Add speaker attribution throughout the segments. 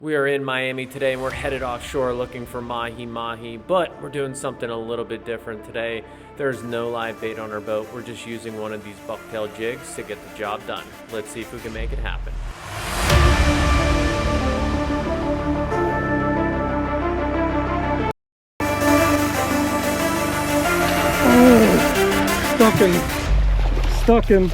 Speaker 1: We are in Miami today and we're headed offshore looking for mahi, but we're doing something a little bit different today. There's no live bait on our boat. We're just using one of these bucktail jigs to get the job done. Let's see if we can make it happen.
Speaker 2: Oh, stuck him.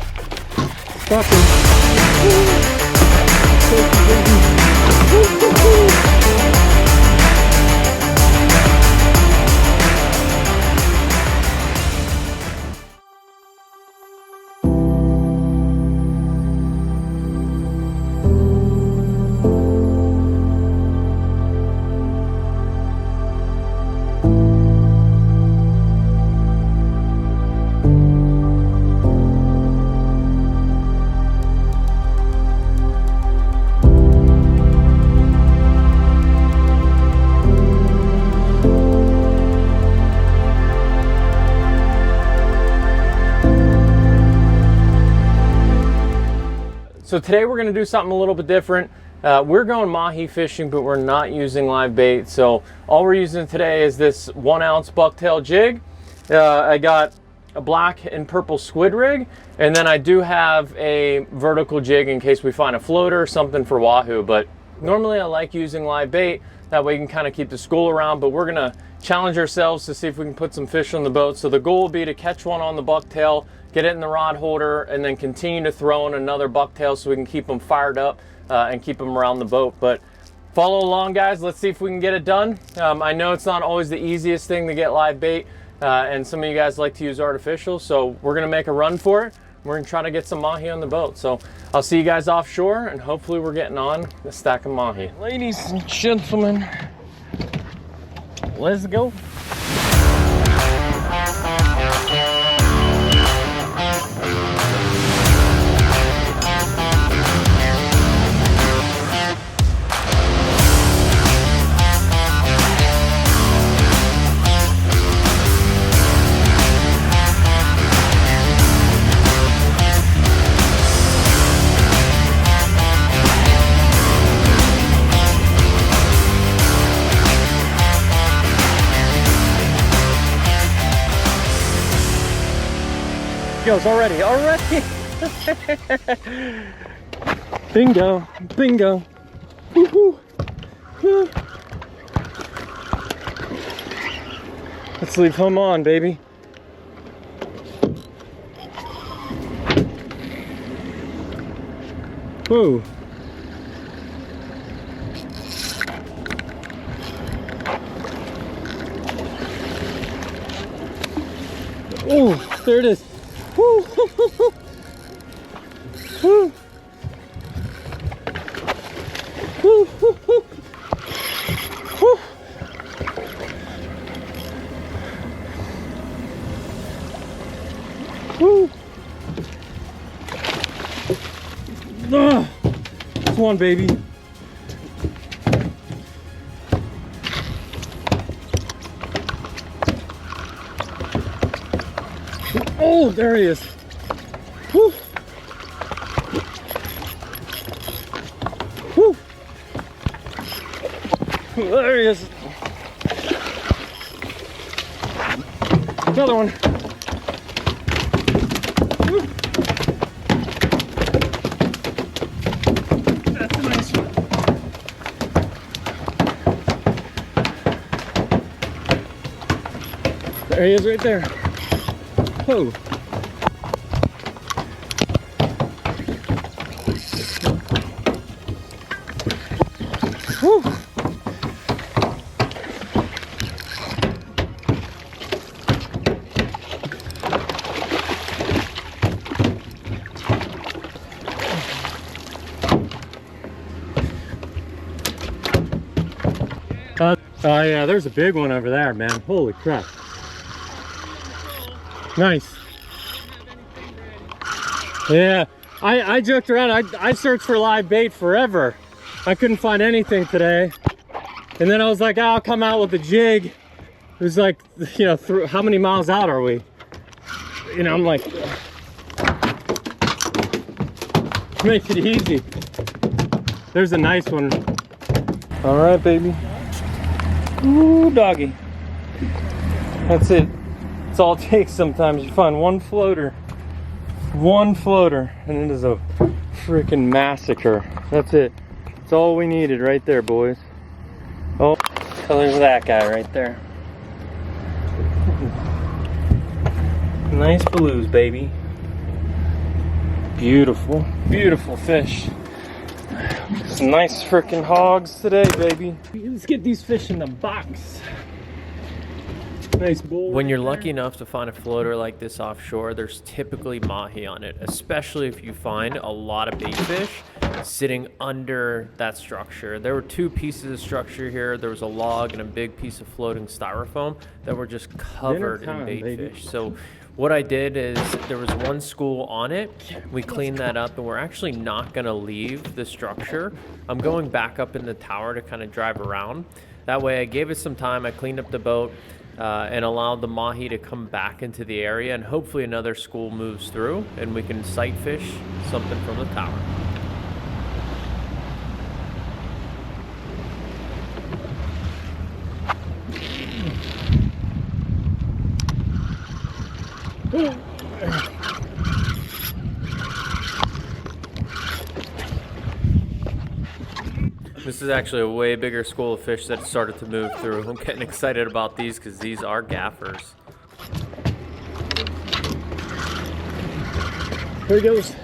Speaker 1: So today we're going to do something a little bit different. We're going mahi fishing, but we're not using live bait. So all we're using today is this 1 ounce bucktail jig. I got a black and purple squid rig, and then I do have a vertical jig in case we find a floater or something for wahoo. But normally I like using live bait. That way you can kind of keep the school around, but we're going to challenge ourselves to see if we can put some fish on the boat. So the goal will be to catch one on the bucktail, get it in the rod holder, and then continue to throw in another bucktail so we can keep them fired up and keep them around the boat. But follow along, guys. Let's see if we can get it done. I know it's not always the easiest thing to get live bait, and some of you guys like to use artificial, so we're going to make a run for it. We're going to try to get some mahi on the boat. So I'll see you guys offshore, and hopefully we're getting on a stack of mahi.
Speaker 2: Ladies and gentlemen, let's go. Goes already. Bingo. Woo-hoo. Woo. Let's leave home on, baby. Woo. Oh, there it is. Woo. Woo. Woo. Woo. Woo. Woo. That's one, baby. Oh, there he is. Woo. Woo. There he is. Another one. Woo. That's a nice one. There he is right there. Whoa. Whew. Oh yeah, there's a big one over there, man. Holy crap. Nice. Yeah, I joked around. I searched for live bait forever. I couldn't find anything today. And then I was like, oh, I'll come out with a jig. It was like, you know, how many miles out are we? You know, I'm like, make it easy. There's a nice one. All right, baby. Ooh, doggy. That's it. That's all it takes sometimes. You find one floater, and it is a freaking massacre. That's it. That's all we needed right there, boys. Oh, so there's that guy right there. Nice blues, baby. Beautiful, beautiful fish. Some nice freaking hogs today, baby. Let's get these fish in the box. Nice bull.
Speaker 1: When you're lucky enough to find a floater like this offshore, there's typically mahi on it, especially if you find a lot of bait fish sitting under that structure. There were two pieces of structure here. There was a log and a big piece of floating styrofoam that were just covered in bait fish. So what I did is there was one school on it. We cleaned that up, and we're actually not gonna leave the structure. I'm going back up in the tower to kind of drive around. That way I gave it some time. I cleaned up the boat and allowed the mahi to come back into the area, and hopefully another school moves through and we can sight fish something from the tower. This is actually a way bigger school of fish that started to move through. I'm getting excited about these because these are gaffers.
Speaker 2: Here he goes.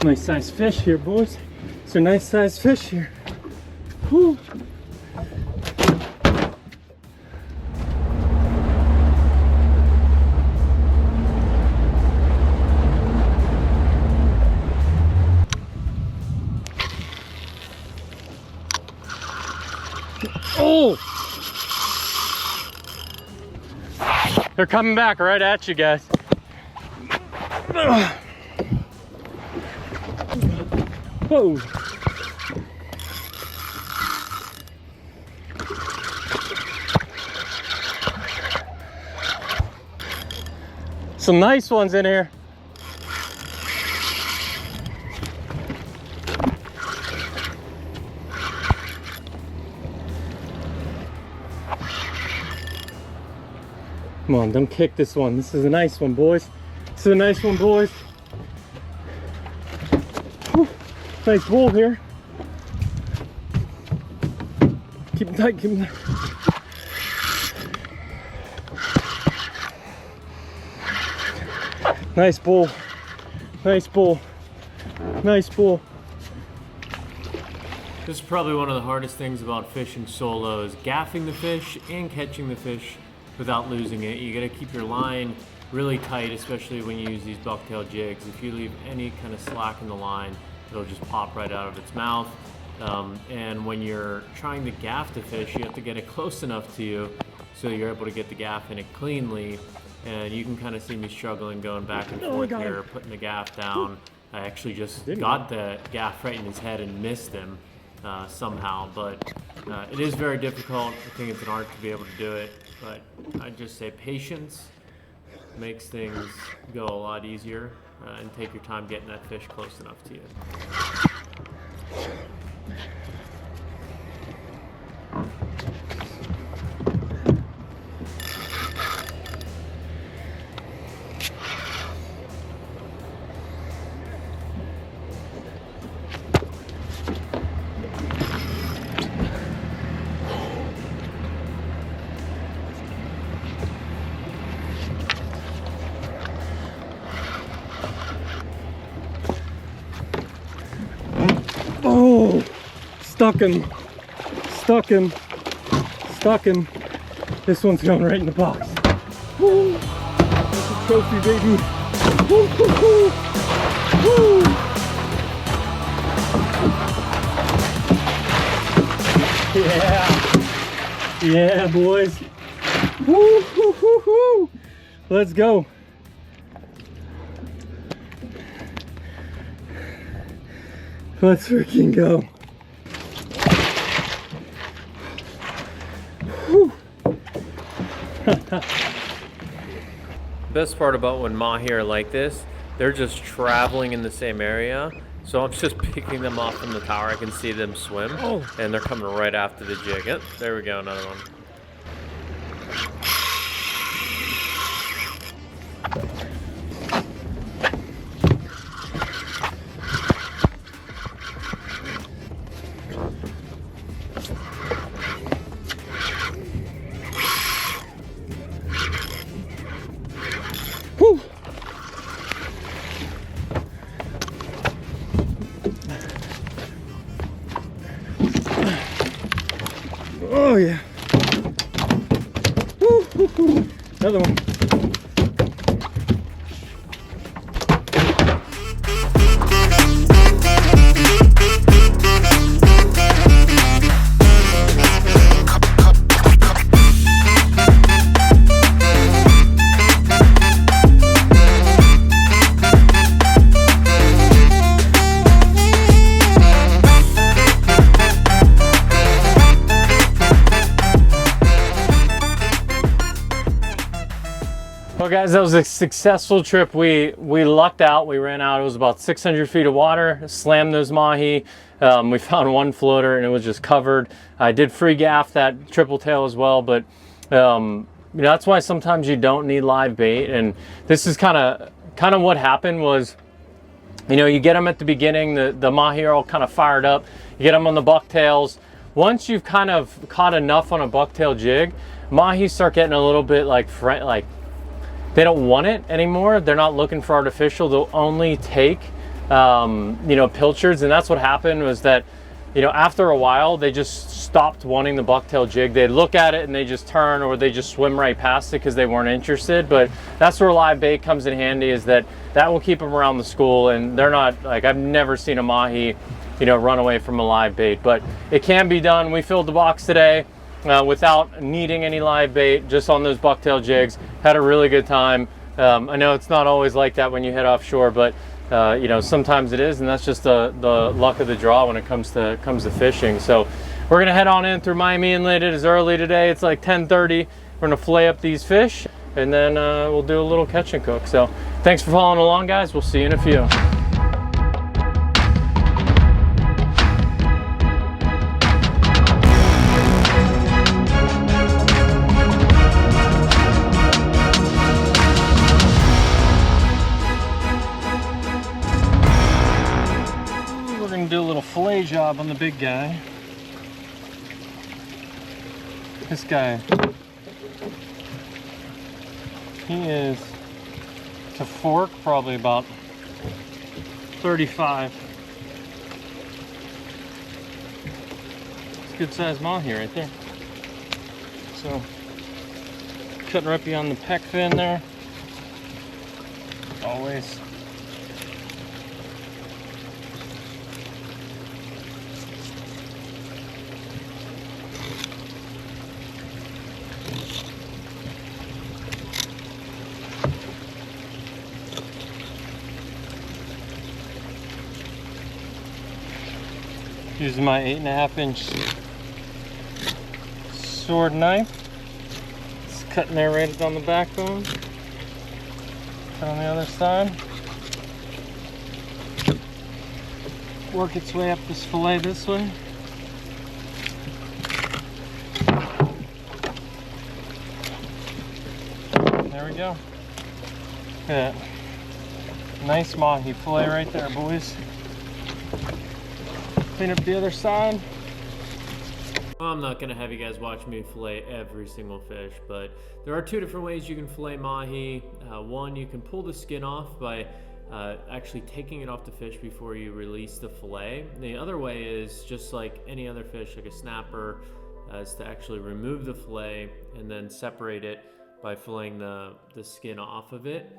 Speaker 2: Nice size fish here, boys. It's a nice size fish here. Whew. Oh! They're coming back right at you guys. Whoa. Some nice ones in here. Come on, don't kick this one. This is a nice one, boys. This is a nice one, boys. Whew. Nice bull here. Keep him tight, keep him tight. Nice bull. Nice bull. Nice bull.
Speaker 1: This is probably one of the hardest things about fishing solo is gaffing the fish and catching the fish without losing it. You gotta keep your line really tight, especially when you use these bucktail jigs. If you leave any kind of slack in the line, it'll just pop right out of its mouth. And when you're trying to gaff the fish, you have to get it close enough to you so you're able to get the gaff in it cleanly. And you can kind of see me struggling going back and forth here, putting the gaff down. I actually just got the gaff right in his head and missed him somehow, but it is very difficult. I think it's an art to be able to do it, but I just say patience makes things go a lot easier, and take your time getting that fish close enough to you.
Speaker 2: Oh, stuck him, stuck him, stuck him. This one's going right in the box. Woo. That's a trophy, baby. Woo, woo, woo. Woo. Yeah, yeah, boys. Woo, woo, woo, woo. Let's go. Let's freaking go.
Speaker 1: Best part about when Mahi are like this, they're just traveling in the same area. So I'm just picking them off from the tower. I can see them swim, and they're coming right after the jig. Yep, there we go, another one.
Speaker 2: Whew. Oh yeah. Woo, woo, woo. Another one.
Speaker 1: Well guys, that was a successful trip. We lucked out. We ran out. It was about 600 feet of water. Slammed those Mahi. We found one floater and it was just covered. I did free gaff that triple tail as well, but you know, that's why sometimes you don't need live bait. And this is kind of what happened was, you know, you get them at the beginning, the Mahi are all kind of fired up. You get them on the bucktails. Once you've kind of caught enough on a bucktail jig, Mahi start getting a little bit like they don't want it anymore. They're not looking for artificial. They'll only take, you know, pilchards. And that's what happened was that, you know, after a while, they just stopped wanting the bucktail jig. They'd look at it and they just turn, or they just swim right past it because they weren't interested. But that's where live bait comes in handy, is that will keep them around the school. And they're not, like, I've never seen a Mahi, you know, run away from a live bait. But it can be done. We filled the box today. Without needing any live bait, just on those bucktail jigs. Had a really good time. I know it's not always like that when you head offshore, but you know, sometimes it is, and that's just the luck of the draw when it comes to fishing. So we're gonna head on in through Miami Inlet. It is early today. It's like 10:30. We're gonna fillet up these fish, and then we'll do a little catch and cook. So thanks for following along, guys. We'll see you in a few. Do a little fillet job on the big guy. This guy, he is to fork probably about 35. It's a good sized Mahi right there. So cutting right beyond the pec fin there. Always. Using my 8.5-inch sword knife. It's cutting there right on the backbone. Cut on the other side. Work its way up this fillet this way. There we go. Look at that. Nice Mahi fillet right there, boys. Clean up the other side. I'm not gonna have you guys watch me fillet every single fish, but there are two different ways you can fillet Mahi. One, you can pull the skin off by actually taking it off the fish before you release the fillet. The other way is just like any other fish, like a snapper, is to actually remove the fillet and then separate it by filleting the skin off of it.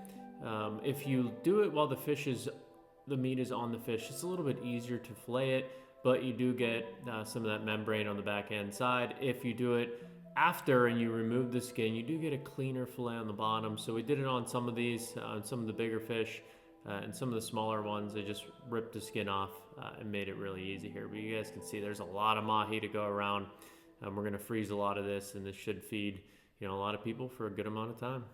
Speaker 1: If you do it while the meat is on the fish, it's a little bit easier to fillet it, but you do get some of that membrane on the back end side. If you do it after and you remove the skin, you do get a cleaner fillet on the bottom. So we did it on some of these, on some of the bigger fish. and some of the smaller ones, they just ripped the skin off and made it really easy here. But you guys can see there's a lot of mahi to go around. We're gonna freeze a lot of this, and this should feed, you know, a lot of people for a good amount of time.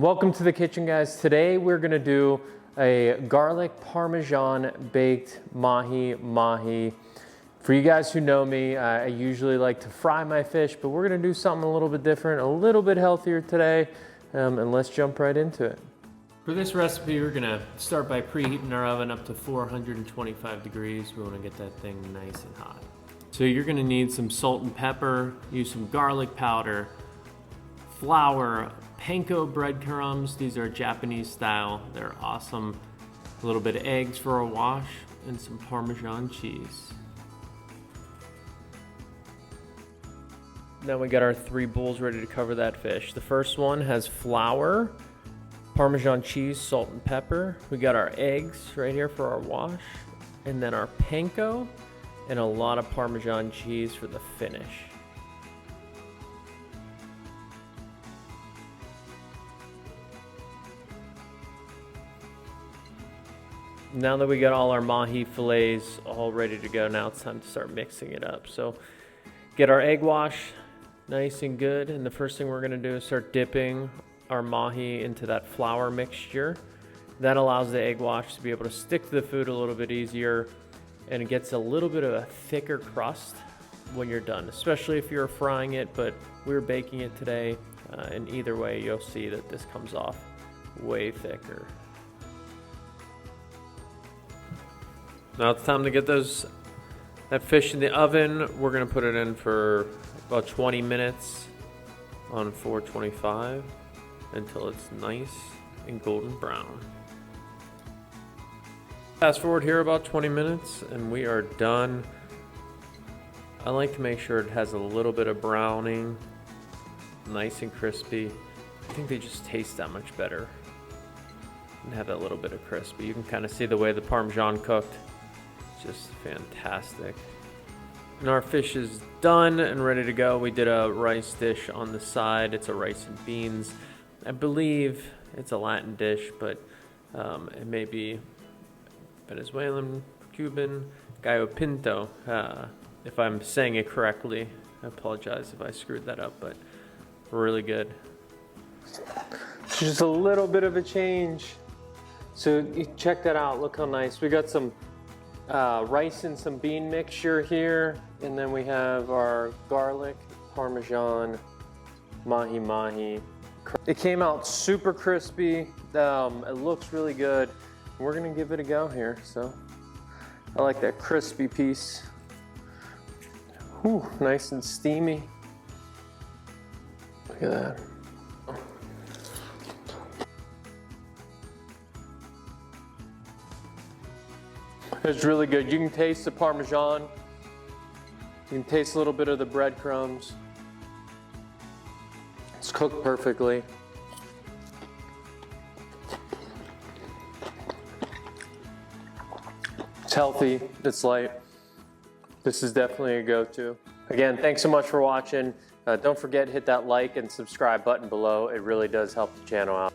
Speaker 1: Welcome to the kitchen, guys. Today we're gonna do a garlic parmesan baked mahi. For you guys who know me, I usually like to fry my fish, but we're gonna do something a little bit different, a little bit healthier today, and let's jump right into it. For this recipe, we're gonna start by preheating our oven up to 425 degrees. We wanna get that thing nice and hot. So you're gonna need some salt and pepper, use some garlic powder, flour, panko breadcrumbs. These are Japanese style. They're awesome. A little bit of eggs for a wash, and some Parmesan cheese. Now we got our 3 bowls ready to cover that fish. The first one has flour, Parmesan cheese, salt and pepper. We got our eggs right here for our wash, and then our panko, and a lot of Parmesan cheese for the finish. Now that we got all our mahi fillets all ready to go, now it's time to start mixing it up. So get our egg wash nice and good, and the first thing we're gonna do is start dipping our mahi into that flour mixture. That allows the egg wash to be able to stick to the food a little bit easier, and it gets a little bit of a thicker crust when you're done, especially if you're frying it, but we're baking it today, and either way you'll see that this comes off way thicker. Now it's time to get that fish in the oven. We're gonna put it in for about 20 minutes on 425 until it's nice and golden brown. Fast forward here about 20 minutes and we are done. I like to make sure it has a little bit of browning, nice and crispy. I think they just taste that much better and have that little bit of crispy. You can kind of see the way the Parmesan cooked. Just fantastic. And our fish is done and ready to go. We did a rice dish on the side. It's a rice and beans. I believe it's a Latin dish, but it may be Venezuelan, Cuban, gallo pinto. If I'm saying it correctly, I apologize if I screwed that up, but really good. Just a little bit of a change. So you check that out. Look how nice. We got some rice and some bean mixture here, and then we have our garlic parmesan mahi. It came out super crispy. It looks really good. We're gonna give it a go here. So I like that crispy piece. Whew, nice and steamy. Look at that. It's really good. You can taste the Parmesan. You can taste a little bit of the breadcrumbs. It's cooked perfectly. It's healthy, it's light. This is definitely a go-to. Again, thanks so much for watching. Don't forget to hit that like and subscribe button below. It really does help the channel out.